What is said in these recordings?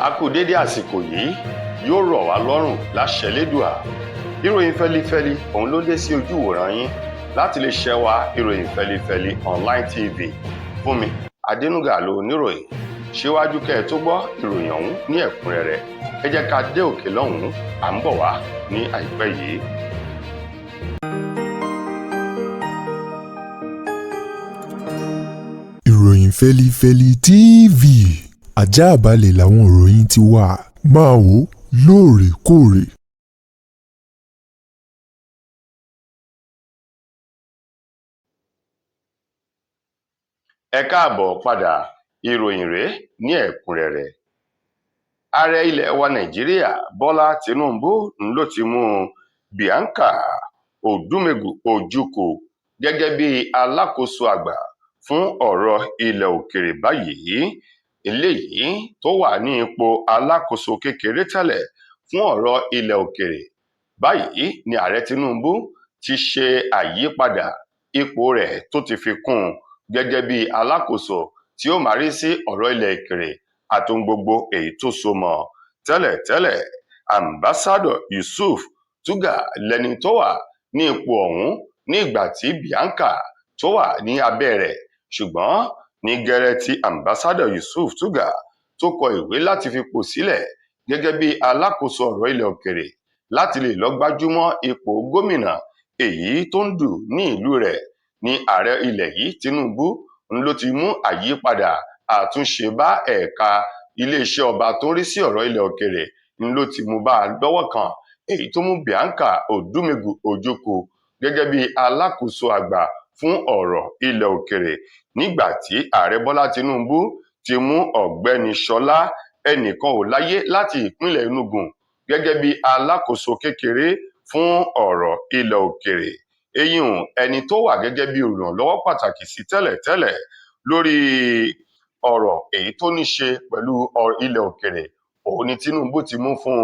A kú dédé àsìkò yìí, yóò rọ̀ wá lọ́rùn láṣẹ Elédùà. Ìròyìn fẹ́lifẹ́li òun ló dé sí ojú ìwòran yín láti lè ṣẹ́ wa ìròyìn fẹ́lifẹ́li online tv. Fúnmi Adénúgà ló oníròyìn. Síwájú kẹ́ ẹ tó gbọ́ ìròyìn ọ̀hún ní ẹ̀kúnrẹ́rẹ́, ẹ jẹ́ ká dé òkè lọ́hùn-ún, à ń bọ̀ wá ní àìpẹ́ yìí. Ìròyìn fẹ́lifẹ́li TV, àjààbálẹ̀ làwọn ìròyìn ti wà, máa wò lóòrèkóòrè. Ẹ káàbọ̀ padà, ìròyìn rèé ní ẹ̀kúnrẹ́rẹ́. Ààrẹ ilẹ̀ wa Nàìjíríà Bọ́lá Tinubu ló ti mú Bianca Odumegu Ojukwu gẹ́gẹ́ bí alákòóso àgbà fún ọ̀rọ̀ ilẹ̀ òkèrè báyìí, eléyìí tó wà ní ipò alákòóso kékeré tẹ́lẹ̀ fún ọ̀rọ̀ ilẹ̀ òkèrè. Báyìí ni ààrẹ Tinubu ti ṣe àyípadà ipò rẹ̀ tó ti fi kún un gẹ́gẹ́ bí alákòóso tí ó máa rí sí ọ̀rọ̀ ilẹ̀ òkèrè àti ohun gbogbo èyí tó so mọ́. Tẹ́lẹ̀tẹ́lẹ̀, ambassador Yusuf Tugar lẹni tó wà ní ipò ọ̀hún ní ìgbà tí Bianca tó wà ní abẹ́ rẹ̀, ṣùgbọ́n ní gẹ́rẹ́ tí ambassador Yusuf Tugar tó kọ ìwé láti fipò sílẹ̀ gẹ́gẹ́ bí alákòóso ọ̀rọ̀ ilẹ̀ òkèrè láti lè lọ gbájúmọ́ ipò gómìnà èyí tó ń dù ní ìlú rẹ̀, ní ààrẹ ilẹ̀ yìí Tinubu ló ti mú àyípadà àtúnṣe bá ẹ̀ka iléeṣẹ́ ọba tó ń rí sí ọ̀rọ̀ ilẹ̀ òkèrè ló ti mú bá a lọ́wọ́ kan, èyí tó mú Bianca Odumegu Ojukwu gẹ́gẹ́ bí alákòóso àgbà fún ọ̀rọ̀ ilẹ̀ òkèrè, nígbà tí ààrẹ Bọ́lá Tinubu ti mú ọ̀gbẹ́ni Ṣọlá Ẹnìkanòláyé láti ìpínlẹ̀ Enugu gẹ́gẹ́ bí alákòóso kékeré fún ọ̀rọ̀ ilẹ̀ òkèrè. Eyín ẹni tó wà gẹ́gẹ́ bí olùrànlọ́wọ́ pàtàkì sí tẹ́lẹ̀tẹ́lẹ̀ lórí ọ̀rọ̀ èyí tó ní ṣe pẹ̀lú ilẹ̀ òkèrè, òun ni Tinubu ti mú fún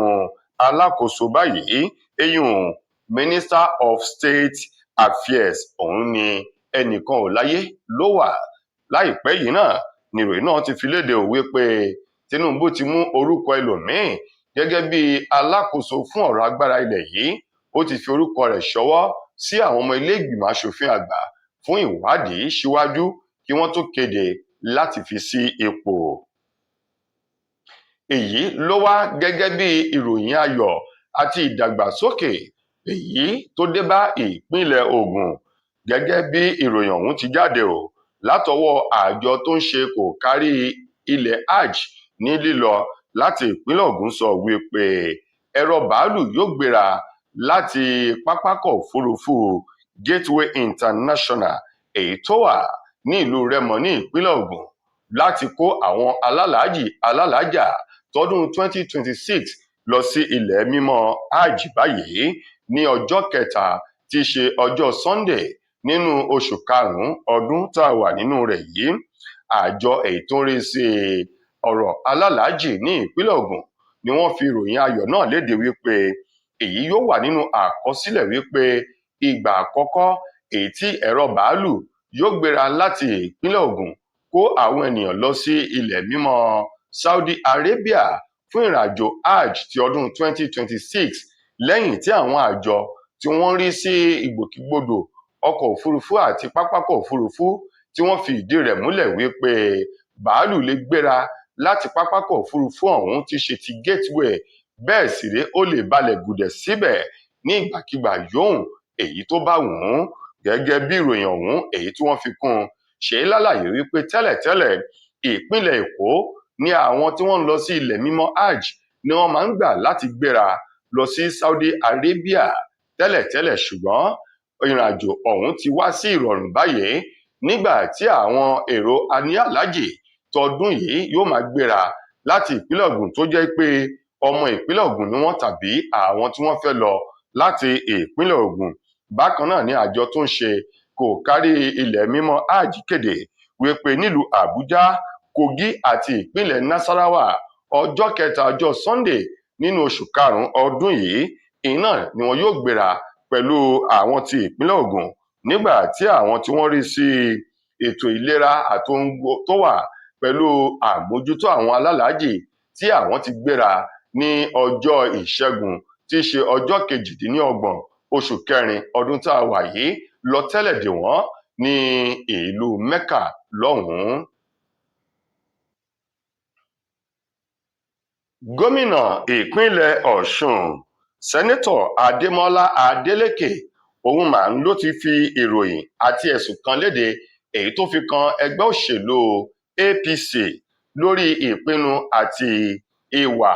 alákòóso báyìí. Eyín Minister of State Affairs òun ni Ẹnìkanòláyé ló wà. Láìpẹ́ yìí náà ni ìròyìn náà ti fi léde òwe pé Tinubu ti mú orúkọ ẹlòmíín gẹ́gẹ́ bí alákòóso fún ọ̀rọ̀ agbára ilẹ̀ yìí. Ó ti fi orúkọ rẹ̀ ṣọwọ́ sí àwọn ọmọ ilé ìgbìmọ̀ aṣòfin àgbà fún ìwádìí síwájú kí wọ́n tó kéde láti fi sí ipò. Èyí ló wá gẹ́gẹ́ bí ìròyìn ayọ̀ àti ìdàgbàsókè èyí tó dé bá ìpínlẹ̀ Ògùn, gẹ́gẹ́ bí ìròyìn ọ̀hún ti jáde látọwọ́ àjọ tó ń ṣe kò kárí ilẹ̀ hajj ní lílọ láti ìpínlẹ̀ Ògùn sọ wípé ẹ̀rọ bàálù yóò gbéra láti pápákọ̀ òfurufú Gateway International èyí tó wà ní ìlú Rẹ́mọ ní ìpínlẹ̀ Ògùn láti kó àwọn alálàájà tọdún 2026 lọ sí ilẹ̀ mímọ́ hajj báyìí ní ọjọ́ kẹta tí í ṣe ọjọ́ Sunday nínú oṣù karùn-ún ọdún tá a wà nínú rẹ̀ yìí. Àjọ èyí tó ń rí sí ọ̀rọ̀ alálàájì ní ìpínlẹ̀ Ògùn ni wọ́n fi ìròyìn ayọ̀ náà léde wípé èyí yóò wà nínú àkọsílẹ̀ wípé ìgbà àkọ́kọ́ èyí tí ẹ̀rọ bàálù yóò gbéra láti ìpínlẹ̀ Ògùn kó àwọn ènìyàn lọ sí ilẹ̀ mímọ́ Saudi Arabia fún ìrìnàjò hajj ti ọdún 2026, lẹ́yìn tí àwọn àjọ tí wọ́n rí sí ìgbòkègbodò ọkọ̀ òfurufú àti pápákọ̀ òfurufú tí wọ́n fi ìdí rẹ̀ múlẹ̀ wípé bàálù lè gbéra láti pápákọ̀ òfurufú ọ̀hún ti ṣe ti Gateway, bẹ́ẹ̀ sì ré ó lè balẹ̀ gùdẹ̀ síbẹ̀ ní ìgbàkigbà yòówù èyí tó bá wù ú. Gẹ́gẹ́ bí ìròyìn ọ̀hún èyí tí wọ́n fi kún ṣe lálàyé wípé tẹ́lẹ̀tẹ́lẹ̀ ìpínlẹ̀ Èkó ní àwọn tí wọ́n ń lọ sí ilẹ̀ mímọ́ hajj ni wọ́n máa ń gbà láti gbéra lọ sí Saudi Arabia tẹ́lẹ̀tẹ́lẹ̀, ṣùgbọ́n ìrìnàjò ọ̀hún ti wá sí ìrọ̀rùn báyìí nígbà tí àwọn èrò aníyàlájì tọdún yìí yóò máa gbéra láti ìpínlẹ̀ Ògùn tó jẹ́ pé ọmọ ìpínlẹ̀ Ògùn ni wọ́n tàbí àwọn tí wọ́n fẹ́ lọ láti ìpínlẹ̀ Ògùn. Bákan náà ni àjọ tó ń ṣe kò kárí ilẹ̀ mímọ́ hajj kéde wípé nílùú Àbújá, Kogi àti ìpínlẹ̀ Nasarawa ọjọ́ kẹta ọjọ́ Sunday nínú oṣù karùn-ún ọdún yìí iná ni wọn yóò gbéra pẹ̀lú àwọn ti ìpínlẹ̀ Ògùn, nígbà tí àwọn tí wọ́n rí sí ètò ìlera àti ohun tó wà pẹ̀lú àmójútó àwọn alálàájì tí àwọn ti gbéra ní ọjọ́ ìṣẹ́gun tí í ṣe ọjọ́ 28 oṣù kẹrin ọdún tá a wà yìí lọ tẹ́lẹ̀ dè wọ́n ní ìlú Mẹ́kà lọ́hùn-ún. Gómìnà ìpínlẹ̀ Ọ̀ṣun Sẹ́nẹ́tọ̀ Adémọ́lá Adélékè òun mà ló ti fi ìròyìn àti ẹ̀sùn kan léde èyí tó fi kan ẹgbẹ́ òṣèlú APC lórí ìpinnu àti ìwà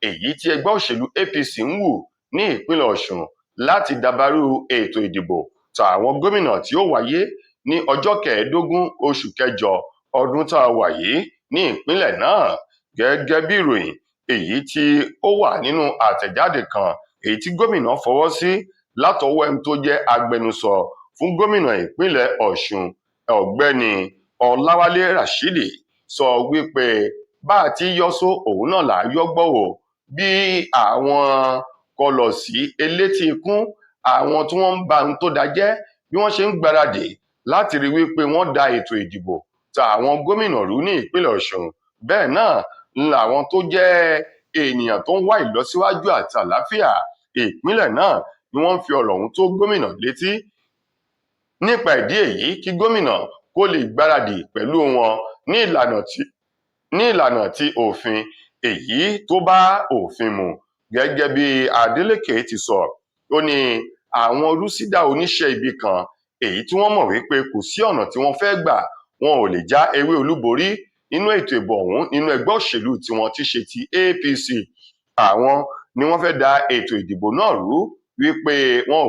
èyí tí ẹgbẹ́ òṣèlú APC ń wù ní ìpínlẹ̀ Ọ̀ṣun láti dabarú ètò ìdìbò tàwọn gómìnà tí ó wáyé ní ọjọ́ 15 oṣù kẹjọ ọdún tá a wà yìí ní ìpínlẹ̀ náà. Gẹ́gẹ́ bí ìròyìn èyí tí ó wà nínú àtẹ̀jáde kan èyí tí gómìnà fọwọ́ sí látọwọ́ ẹni tó jẹ́ agbẹnusọ fún gómìnà ìpínlẹ̀ Ọ̀ṣun ọ̀gbẹ́ni Ọláwálé Ràṣídì sọ wípé bá a ti yọ́só òun náà là á yọ́gbọ́ wò bí àwọn kọlọ̀sí elétí ikún àwọn tí wọ́n ń ba ohun tó da jẹ́ bí wọ́n ṣe ń gbáradì láti rí wípé wọ́n da ètò ìdìbò tàwọn gómìnà rú ní ìpínlẹ̀ Ọ̀ṣun. Bẹ́ẹ̀ náà làwọn tó jẹ́ ènìyàn tó ń wá ìlọsíwájú àti àlàáfíà ìpínlẹ̀ náà ni wọ́n ń fi ọ̀rọ̀ ọ̀hún tó gómìnà létí. Nípa ìdí èyí kí gómìnà kó lè gbáradì pẹ̀lú wọn ní ìlànà tí òfin èyí tó bá òfin mu. Gẹ́gẹ́ bí Adélékè ti sọ, ó ní àwọn olùsídà oníṣẹ́ ibi kan èyí tí wọ́n mọ̀ wípé kò sí ọ̀nà tí wọ́n fẹ́ gbà wọn ò lè já ewé olúborí nínú ètò ìbò ọ̀hún nínú ẹgbẹ́ òṣèlú tí wọ́n ti ṣe ti APC. Àwọn ni wọ́n fẹ́ da ètò ìdìbò náà rú wípé wọn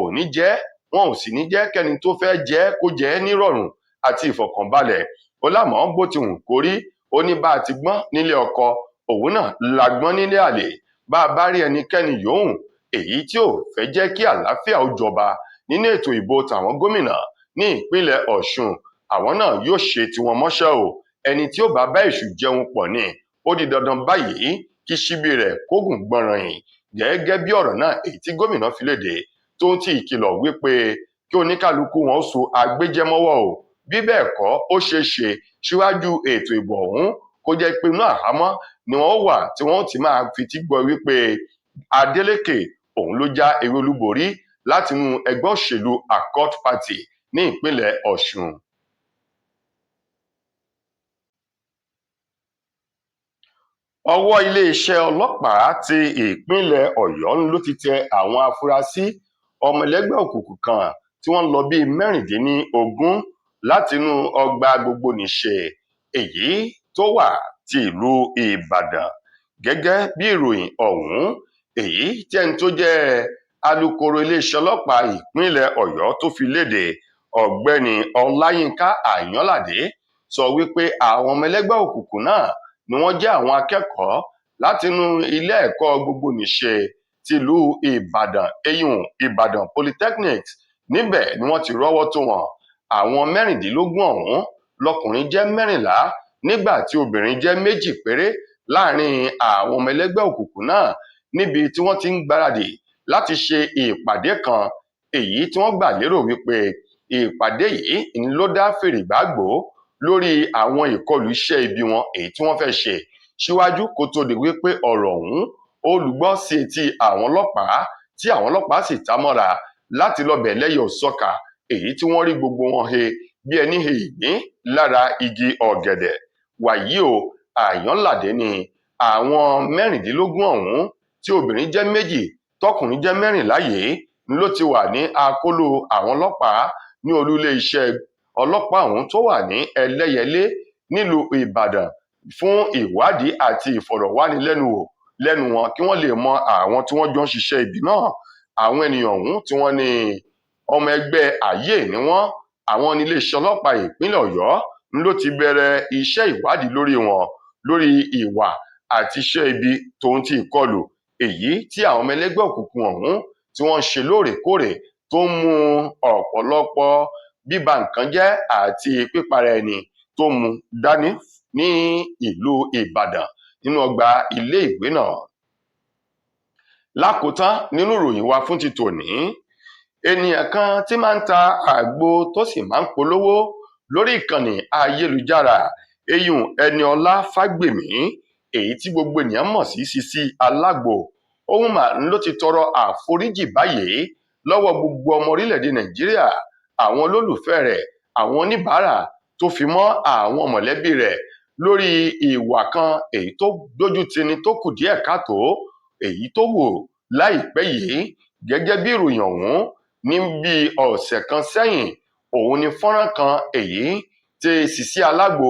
ò sì ní jẹ́ kẹ́ni tó fẹ́ jẹ́ kó jẹ́ nírọ̀rùn àti ìfọ̀kànbalẹ̀. Ó lámọ̀ bó ti wù kó rí, ó ní bá a ti gbọ́n nílé ọkọ òun náà la gbọ́n nílé àlè. Bá a bá rí ẹnikẹ́ni yòówù èyí tí ò fẹ́ jẹ́ kí àlàáfíà ó jọba nínú ètò ìbò tàwọn gómìnà ní ìpínlẹ̀ Ọ̀ṣun, àwọn náà yóò ṣe tiwọn mọ́ṣẹ́ o. Ẹni tí ó bá bá èṣù jẹun pọ̀ ni ó di dandan báyìí kí ṣíbí rẹ̀ kógùn gbọ̀nràn yìí. Gẹ́gẹ́ bí ọ̀rọ̀ náà èyí tí gómìnà fi léde tó ń ti ìkìlọ̀ wípé kí oníkálukú wọn ó so agbéjẹ́mọ́wọ́ o, bí bẹ́ẹ̀ kọ́ ó ṣeé ṣe síwájú ètò ìbò ọ̀hún kó jẹ́ pé inú àhámọ́ ni wọ́n wà tí wọ́n ti máa fi tí gbọ́ wípé Adélékè òun ló já ewé olúborí láti inú ẹgbẹ́ òṣèlú Accord Party ní ìpínlẹ̀ Ọ̀ṣun. Ọwọ́ iléeṣẹ́ ọlọ́pàá ti ìpínlẹ̀ Ọ̀yọ́ ló ti tẹ àwọn afurasí ọmọ ẹlẹ́gbẹ́ òkùnkùn kan tí wọ́n lọ bíi 16 látinú ọgbà gbogbonìṣe èyí tó wà ti ìlú Ìbàdàn. Gẹ́gẹ́ bí ìròyìn ọ̀hún èyí tí ẹni tó jẹ́ alukoro iléeṣẹ́ ọlọ́pàá ìpínlẹ̀ Ọ̀yọ́ tó fi léde ọ̀gbẹ́ni Ọláyínká Àyànládé sọ wípé àwọn ọmọ ẹlẹ́gbẹ́ òkùnkùn náà ni wọ́n jẹ́ àwọn akẹ́kọ̀ọ́ látinú ilé ẹ̀kọ́ gbogbonìṣe tìlú Ìbàdàn Ìbàdàn Polytechnic. Níbẹ̀ ni wọ́n ti rọ́wọ́ tó wọn. Àwọn 16 ọ̀hún lọkùnrin jẹ́ 14 nígbà tí obìnrin jẹ́ 2 péré láàrin àwọn ọmọ ẹlẹ́gbẹ́ òkùnkùn náà níbi tí wọ́n ti ń gbáradì láti ṣe ìpàdé kan èyí tí wọ́n gbà lérò wípé ìpàdé yìí ń ló dá fèrègbàgbó lórí àwọn ìkọlù iṣẹ́ ibi wọn èyí tí wọ́n fẹ́ ṣe síwájú kó tó di wípé ọ̀rọ̀ ọ̀hún olùgbọ́ sí etí àwọn ọlọ́pàá tí àwọn ọlọ́pàá sì tá mọ́ra láti lọ bẹ̀ lẹ́yẹ òsọ́kà èyí tí wọ́n rí gbogbo wọn he bí ẹni he ìgbín lára igi ọ̀gẹ̀dẹ̀. Wàyí o, Àyànládé ni àwọn 16 ọ̀hún tí obìnrin jẹ́ 2 tọkùnrin jẹ́ 14 yìí ló ti wà ní akóló àwọn ọlọ́pàá ní olú ilé iṣẹ́ ọlọ́pàá ọ̀hún tó wà ní Ẹlẹ́yẹlé nílùú Ìbàdàn fún ìwádìí àti ìfọ̀rọ̀wánilẹ́nuwò lẹ́nu wọn kí wọ́n lè mọ àwọn tí wọ́n jọ ń ṣiṣẹ́ ibi náà. Àwọn ènìyàn ọ̀hún tí wọ́n ní ọmọ ẹgbẹ́ ayé ni wọ́n, àwọn ní iléeṣẹ́ ọlọ́pàá ìpínlẹ̀ Ọ̀yọ́ ló ti bẹ̀rẹ̀ iṣẹ́ ìwádìí lórí wọn lórí ìwà àti iṣẹ́ ibi tòun ti ìkọlù èyí tí àwọn ọmọ ẹlẹ́gbẹ́ òkùnkùn ọ̀hún tí wọ́n ń ṣe lóòrèkóòrè tó ń mú ọ̀pọ̀lọpọ̀ bíba nǹkan jẹ́ àti pípara ẹni tó mú dání ní ìlú Ìbàdàn nínú ọgbà ilé ìwé náà. Lákòótán nínú ìròyìn wa fún ti tòní, ènìyàn kan tí máa ń ta àgbo tó sì máa ń polówó lórí ìkànnì ayélujára Ẹniọlá Fágbèmí èyí tí gbogbo ènìyàn mọ̀ sí Sisi Alágbo, òun mà ló ti tọrọ àforíjì báyìí lọ́wọ́ gbogbo ọmọ orílẹ̀-èdè Nàìjíríà, àwọn olólùfẹ́ rẹ̀, àwọn oníbàárà tó fi mọ́ àwọn mọ̀lẹ́bí rẹ̀ lórí ìwà kan èyí tó dójú tini tó kù díẹ̀ káàtó èyí tó wò láìpẹ́ yìí. Gẹ́gẹ́ bí ìròyìn ọ̀hún, ní bí ọ̀sẹ̀ kan sẹ́yìn, òun ni fọ́nrán kan èyí tí Sisi Alágbo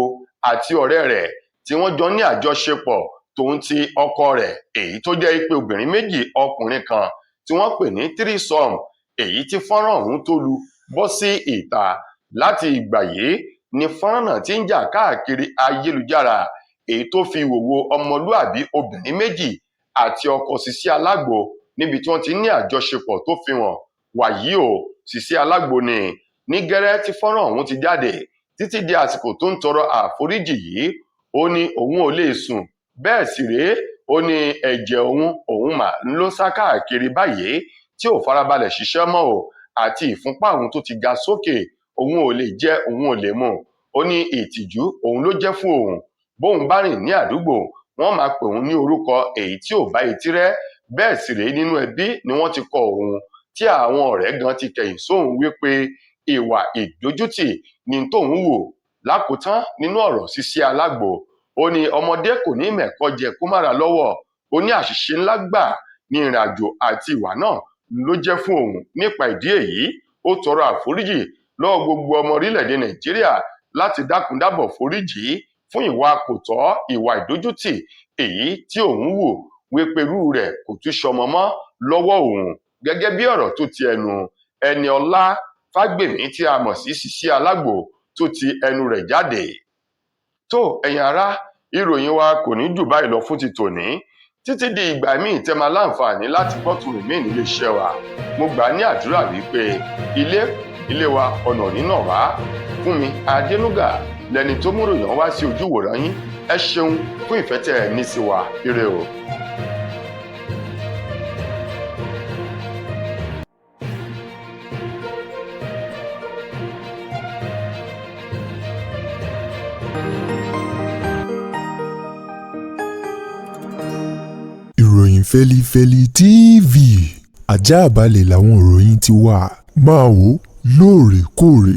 àti ọ̀rẹ́ rẹ̀ tí wọ́n jọ ní àjọṣepọ̀ tòun ti ọkọ rẹ̀ èyí tó jẹ́ pé obìnrin méjì ọkùnrin kan tí wọ́n pè ní threesome, èyí tí fọ́nrán ọ̀hún tó lu bọ́ sí ìta. Láti ìgbà yìí ni fọ́nrán náà ti ń jà káàkiri ayélujára, èyí tó fi ìwòwò ọmọlúàbí obìnrin méjì àti ọkọ Sisi Alágbo níbi tí wọ́n ti ní àjọṣepọ̀ tó fi hàn. Wàyí o, Sisi Alágbo ní gẹ́rẹ́ tí fọ́nrán ọ̀hún ti jáde títí di àsìkò tó ń tọrọ àforíjì yìí, ó ní òun ò lè sùn, bẹ́ẹ̀ sì rèé ó ní ẹ̀jẹ̀ òun mà ń lọ sá káàkiri báyìí tí ò farabalẹ̀ ṣiṣẹ́ mọ́ o, àti ìfúnpá òun tó ti ga sókè, òun ò lè jẹ, òun ò lè mu. Ó ní ìtìjú òun ló jẹ́ fún òun, bóun bá rìn ní àdúgbò wọ́n máa pè òun ní orúkọ èyí tí ò bá etí rẹ́. Bẹ́ẹ̀ sì rèé nínú ẹbí ni wọ́n ti kọ òun, tí àwọn ọ̀rẹ́ gan ti kẹ̀yìn sóhun wípé ìwà ìdójútì ni tóun wò. Lákòótán nínú ọ̀rọ̀ Sisi Alágbo, ó ní ọmọdé kò ní mẹ̀kọ jẹ kó má ra lọ́wọ́. Ó ní àṣìṣe ńlá gbà ní ìrìnàjò àti ìwà náà ló jẹ́ fún òun. Nípa ìdí èyí, ó tọrọ àforíjì lọ́wọ́ gbogbo ọmọ orílẹ̀-èdè Nàìjíríà láti dákúndábọ̀ foríjì fún ìwà kò tọ́, ìwà ìdójútì èyí tí òun wò wípé irú rẹ̀ kò tún ṣọmọ mọ́ lọ́wọ́ òun. Gẹ́gẹ́ bí ọ̀rọ̀ tó ti ẹnu Ẹniọlá Fágbèmí tí a mọ̀ sí Sisi Alágbo tó ti ẹnu rẹ̀ jáde. Tó ẹ̀yin ará, ìròyìn wa kò ní jù báyìí lọ fún ti tòní. Títí di ìgbà míì tẹ́ máa láǹfààní láti gbọ́ tòun mí nílé iṣẹ́ wa. Mo gbà ní àdúrà wípé ilé wa ọ̀nà nínà wá. Fúnmi Adénúgà lẹni tó mú ròyìn wá sí ojú wòran yín. Ẹ ṣeun fún ìfẹ́ tẹ́ ẹ ní sí wa. Ire o. Ìròyìn Fẹ́lifẹ́li TV, àjààbálẹ̀ làwọn ìròyìn ti wà, máa wò lóòrèkóòrè.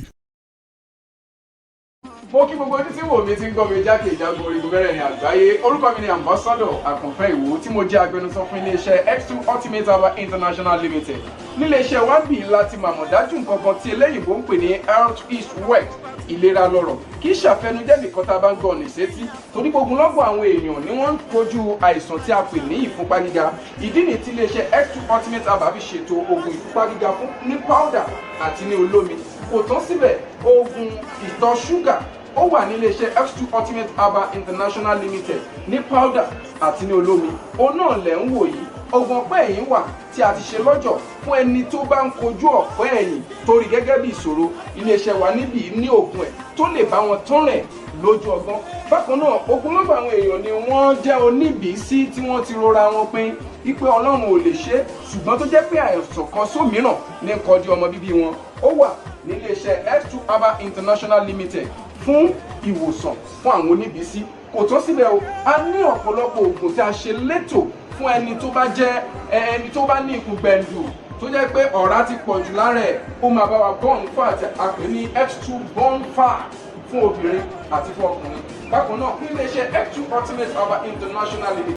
Mo kí gbogbo ojú tí wò mí ti ń gbọ́ mi jákèjádò orígun mẹ́rẹ̀ẹ̀rin àgbáyé. Orúkọ mi ni Ambassador Àkànfẹ́ Ìwò tí mo jẹ́ agbẹnusọ fún iléeṣẹ́ X2 Ultimate Herbal International Limited. Níléeṣẹ́ wa ń bì láti màmọ̀ dájú nǹkan kan tí eléyìnbó ń pè ní Health is Wealth, ìlera lọ́rọ̀. Kì í ṣàfẹnujẹ́ nìkan tá a bá ń gbọ́ ní sétí, torí gbogbo lọ́gbọ̀n àwọn èèyàn ni wọ́n ń kojú àìsàn tí a pè ní ìfúnpá gíga. Ìdí nìyí tí iléeṣẹ́ X2 Ultimate Herbal fi ṣètò oògùn ìfúnpá gíga fún ní powder àti ní olómi. Kò tán síbẹ̀, oògùn ìtọ̀ ṣúgà ó wà ní iléeṣẹ́ X2 Ultimate Herbal International Limited ní powder àti ní olómi. Òun náà lẹ̀ ń wò yìí. Oògùn ọ̀pẹ́ ẹ̀yìn wà tí a ti ṣe lọ́jọ̀ fún ẹni tó bá ń kojú ọ̀pẹ́ ẹ̀yìn torí gẹ́gẹ́ bí ìṣòro. Iléeṣẹ́ wa níbí ní oògùn ẹ̀ tó lè bá wọn tán rẹ̀ lójú ọgbọ́n. Bákan náà, ogunlọ́gọ̀ àwọn èèyàn ni wọ́n jẹ́ oníbìísí tí wọ́n ti rora wọn pín wípé Ọlọ́run ò lè ṣe, ṣùgbọ́n tó jẹ́ pé àìsàn kan sómìíràn ní kọjú ọmọ bíbí wọn. Ó wà ní iléeṣẹ́ X2 Herbal International Limited fún ìwòsàn fún àwọn oníbìísí. Kò tán síbẹ̀ o, a ní ọ̀pọ̀lọpọ̀ oògùn tí a ṣe létò fún ẹni tó bá jẹ́ ẹni tó bá ní ikùn gbẹ̀ndù tó jẹ́ pé ọ̀rá ti pọ̀ jù lára ẹ̀. Ó máa bá wa burn fat, a pè ní X2 burn fat fún obìnrin àti fún ọkùnrin. Bákan náà, ní iléeṣẹ́ X2 Ultimate Herbal International Limited